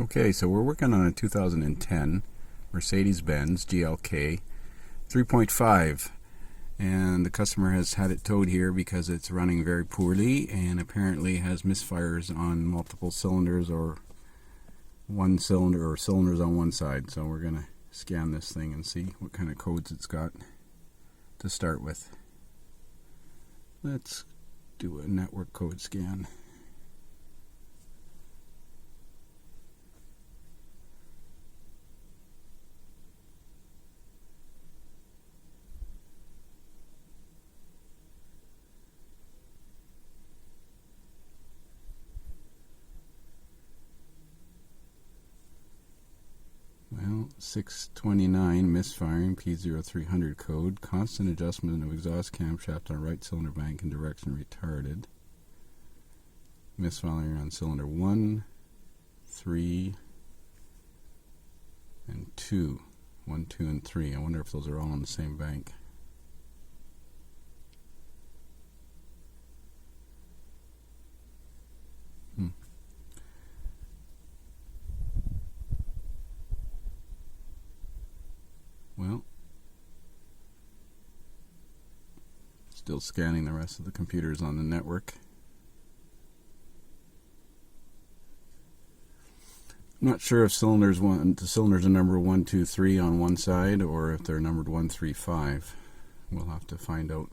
Okay, so we're working on a 2010 Mercedes-Benz GLK 3.5, and the customer has had it towed here because it's running very poorly and apparently has misfires on multiple cylinders, or one cylinder, or cylinders on one side. So we're going to scan this thing and see what kind of codes it's got to start with. Let's do a network code scan. Well, 629 misfiring, P0300 code, constant adjustment of exhaust camshaft on right cylinder bank and direction retarded. Misfiring on cylinder 1, 3, and 2. 1, 2, and 3. I wonder if those are all on the same bank. Well, still scanning the rest of the computers on the network. I'm not sure if the cylinders are numbered 1, 2, 3 on one side, or if they're numbered 1, 3, 5. We'll have to find out.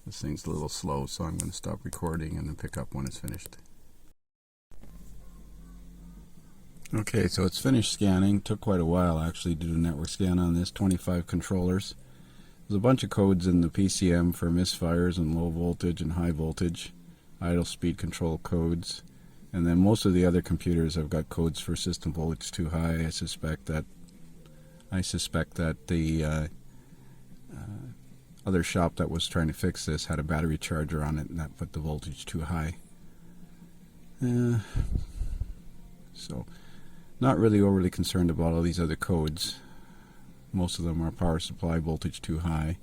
This thing's a little slow, so I'm going to stop recording and then pick up when it's finished. Okay, so it's finished scanning. Took quite a while actually to do a network scan on this. 25 controllers. There's a bunch of codes in the PCM for misfires and low voltage and high voltage, idle speed control codes, and then most of the other computers have got codes for system voltage too high. I suspect that the other shop that was trying to fix this had a battery charger on it, and that put the voltage too high. So not really overly concerned about all these other codes. Most of them are power supply voltage too high.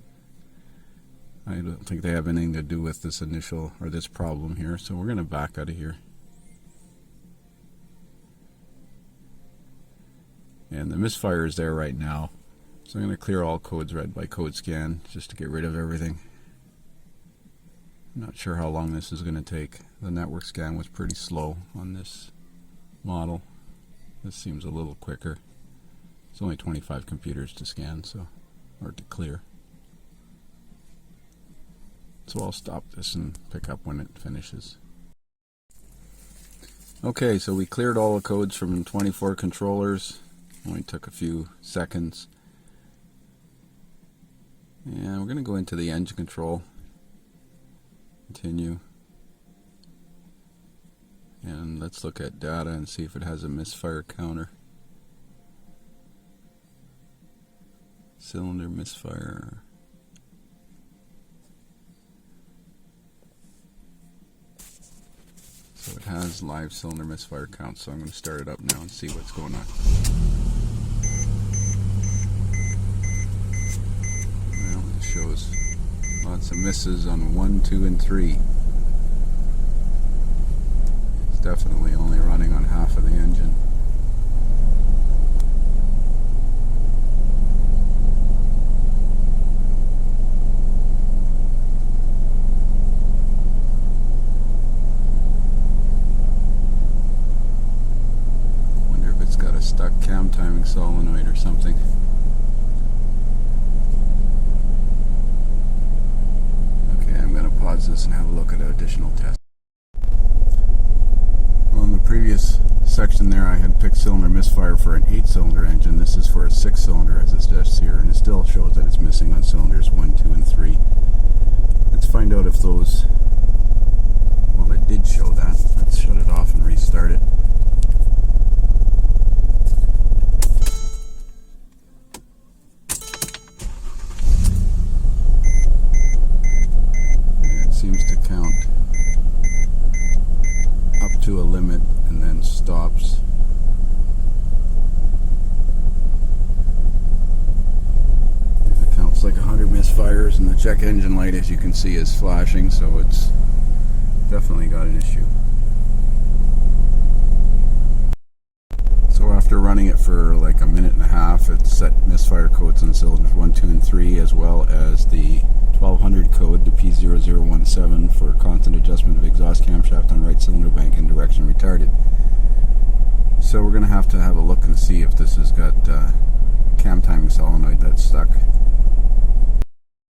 I don't think they have anything to do with this initial, or this problem here, so we're going to back out of here. And the misfire is there right now. So I'm going to clear all codes read by code scan just to get rid of everything. I'm not sure how long this is going to take. The network scan was pretty slow on this model. This seems a little quicker. It's only 25 computers to scan, or to clear. So I'll stop this and pick up when it finishes. Okay, so we cleared all the codes from 24 controllers. Only took a few seconds. And we're going to go into the engine control, continue, and let's look at data and see if it has a misfire counter. Cylinder misfire. So it has live cylinder misfire count, so I'm going to start it up now and see what's going on. Shows lots of misses on 1, 2, and 3. It's definitely only running on half of the engine. Wonder if it's got a stuck cam timing solenoid or something. Pause this and have a look at an additional test. Well, in the previous section there I had picked cylinder misfire for an 8-cylinder engine. This is for a 6-cylinder, as it says here, and it still shows that it's missing on cylinders 1, 2, and 3. Let's find out if those, well, it did show that. Let's shut it off and restart it. Seems to count up to a limit and then stops. cylinders, and the check engine light, as you can see, is flashing, so it's definitely got an issue. So after running it for like a minute and a half, it set misfire codes on cylinders 1, 2, and 3, as well as the 1200 code, the P0017, for constant adjustment of exhaust camshaft on right cylinder bank and direction retarded. So we're going to have a look and see if this has got cam timing solenoid that's stuck.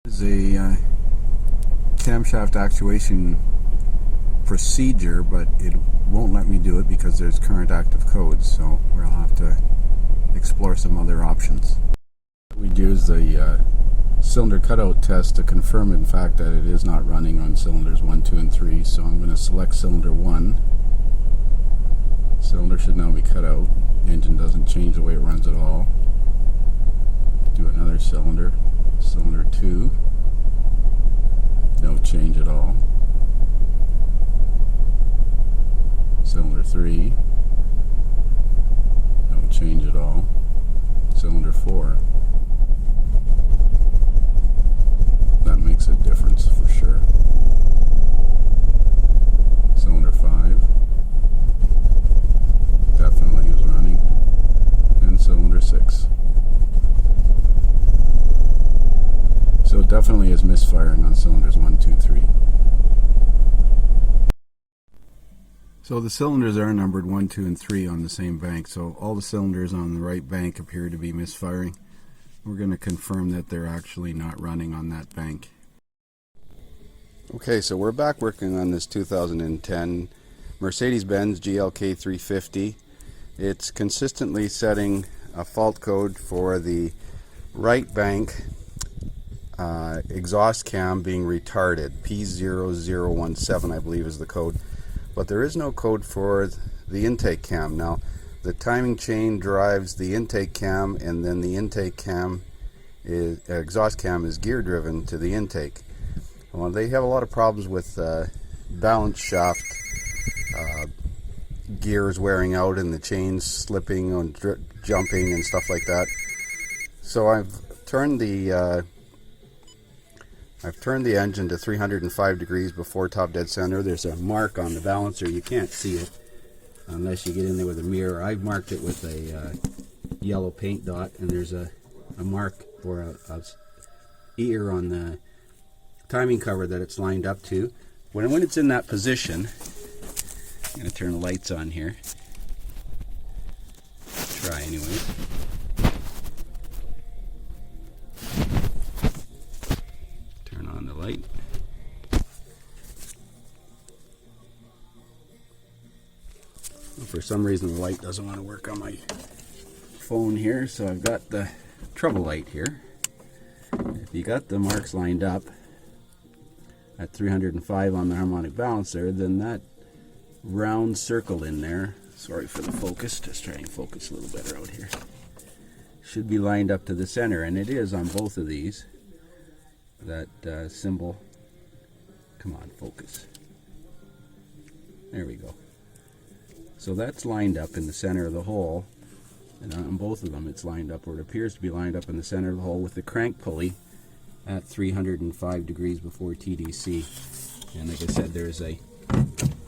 This is a camshaft actuation procedure, but it won't let me do it because there's current active codes, so we'll have to explore some other options. We use the cylinder cutout test to confirm in fact that it is not running on cylinders 1, 2, and 3, so I'm going to select cylinder 1. Cylinder should now be cut out. Engine doesn't change the way it runs at all. Do another cylinder. Cylinder 2. No change at all. Cylinder 3. No change at all. Cylinder 4. That makes a difference for sure. Cylinder 5. Definitely is running. And cylinder 6. So it definitely is misfiring on cylinders 1, 2, 3. So the cylinders are numbered 1, 2, and 3 on the same bank, so all the cylinders on the right bank appear to be misfiring. We're going to confirm that they're actually not running on that bank. Okay, so we're back working on this 2010 Mercedes-Benz GLK 350. It's consistently setting a fault code for the right bank exhaust cam being retarded. P0017, I believe, is the code. But there is no code for the intake cam. Now, the timing chain drives the intake cam, and then the intake cam exhaust cam is gear driven to the intake. Well, they have a lot of problems with balance shaft gears wearing out and the chains slipping and jumping and stuff like that. So I've turned the engine to 305 degrees before top dead center. There's a mark on the balancer. You can't see it unless you get in there with a mirror. I've marked it with a yellow paint dot, and there's a mark or a ear on the timing cover that it's lined up to. When it's in that position, I'm going to turn the lights on here. Try anyway. Turn on the light. For some reason the light doesn't want to work on my phone here, so I've got the trouble light here. If you got the marks lined up at 305 on the harmonic balancer, then that round circle in there, sorry for the focus, just try and focus a little better out here, should be lined up to the center, and it is on both of these. That symbol, come on, focus, there we go. So that's lined up in the center of the hole, and on both of them it's lined up, or it appears to be lined up in the center of the hole, with the crank pulley at 305 degrees before TDC. And like I said, there's a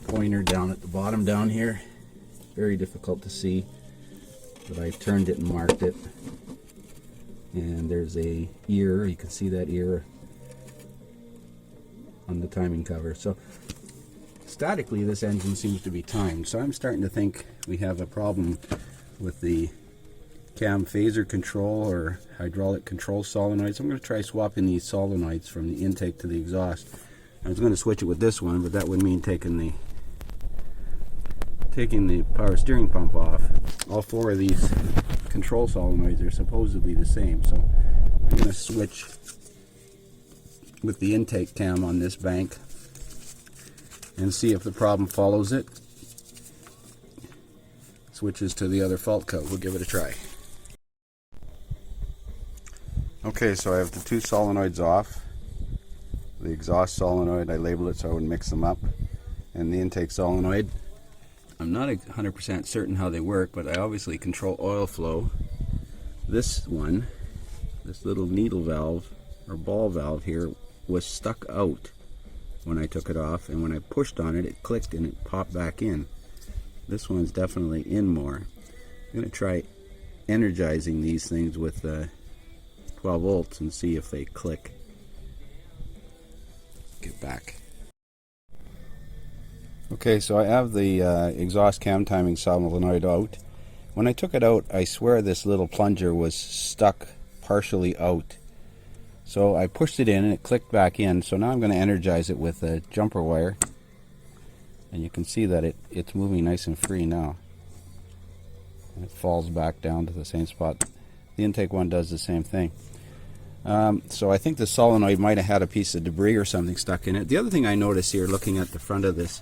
pointer down at the bottom down here, very difficult to see, but I turned it and marked it, and there's a ear, you can see that ear on the timing cover. So statically this engine seems to be timed, so I'm starting to think we have a problem with the cam phaser control or hydraulic control solenoids. I'm going to try swapping these solenoids from the intake to the exhaust. I was going to switch it with this one, but that would mean taking the power steering pump off. All four of these control solenoids are supposedly the same, so I'm going to switch with the intake cam on this bank and see if the problem follows it. Switches to the other fault code. We'll give it a try. Okay, so I have the two solenoids off. The exhaust solenoid, I labeled it so I wouldn't mix them up, and the intake solenoid. I'm not 100% certain how they work, but I obviously control oil flow. This one, this little needle valve or ball valve here was stuck out when I took it off, and when I pushed on it, it clicked and it popped back in. This one's definitely in more. I'm going to try energizing these things with 12 volts and see if they click. Get back. Okay, so I have the exhaust cam timing solenoid out. When I took it out, I swear this little plunger was stuck partially out. So I pushed it in and it clicked back in. So now I'm going to energize it with a jumper wire. And you can see that it's moving nice and free now. It falls back down to the same spot. The intake one does the same thing. So I think the solenoid might have had a piece of debris or something stuck in it. The other thing I notice here, looking at the front of this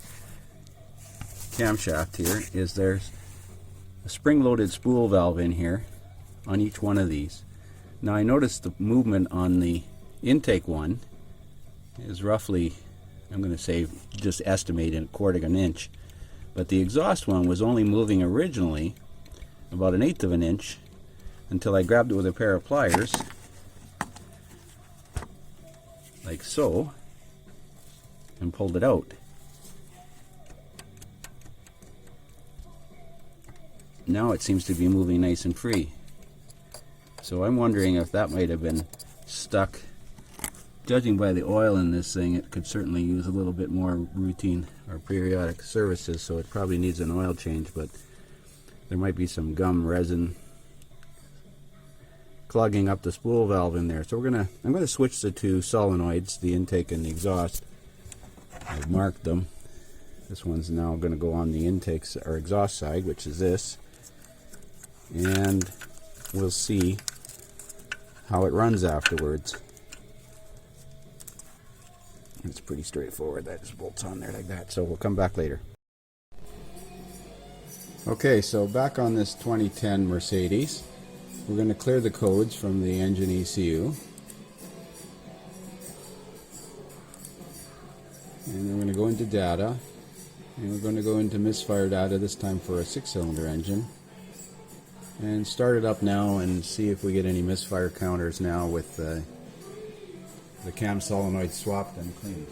camshaft here, is there's a spring-loaded spool valve in here on each one of these. Now I noticed the movement on the intake one is roughly, I'm going to say, just estimating 1/4 of an inch. But the exhaust one was only moving originally about 1/8 of an inch until I grabbed it with a pair of pliers, like so, and pulled it out. Now it seems to be moving nice and free. So I'm wondering if that might have been stuck. Judging by the oil in this thing, it could certainly use a little bit more routine or periodic services, so it probably needs an oil change, but there might be some gum resin clogging up the spool valve in there. So I'm gonna switch the two solenoids, the intake and the exhaust. I've marked them. This one's now going to go on the intake or exhaust side, which is this, and we'll see how it runs afterwards. It's pretty straightforward. That just bolts on there like that, so we'll come back later. Okay, so back on this 2010 Mercedes, we're going to clear the codes from the engine ECU, and we're going to go into data, and we're going to go into Misfire Data, this time for a 6-cylinder engine, and start it up now and see if we get any misfire counters now with the cam solenoid swapped and cleaned.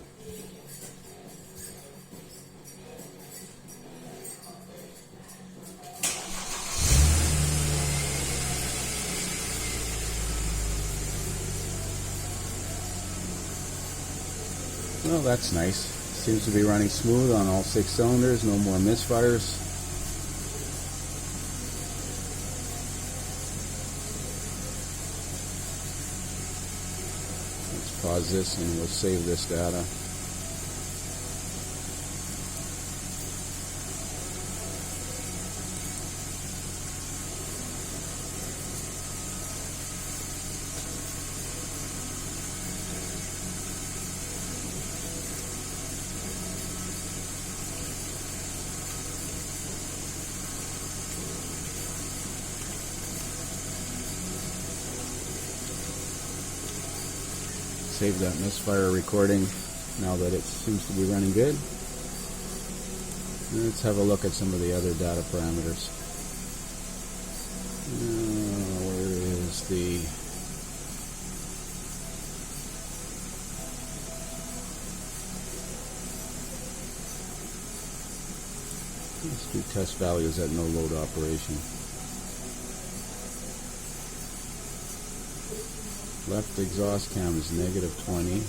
Well, that's nice. Seems to be running smooth on all 6 cylinders, no more misfires. Let's pause this and we'll save this data. Save that misfire recording now that it seems to be running good. Let's have a look at some of the other data parameters. Where is the... Let's do test values at no load operation. Left exhaust cam is -20.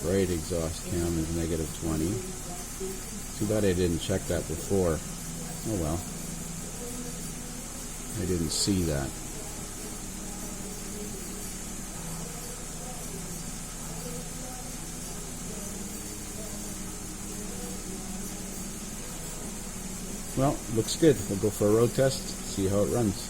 Right exhaust cam is -20. Too bad I didn't check that before. Oh well. I didn't see that. Well, looks good. We'll go for a road test, see how it runs.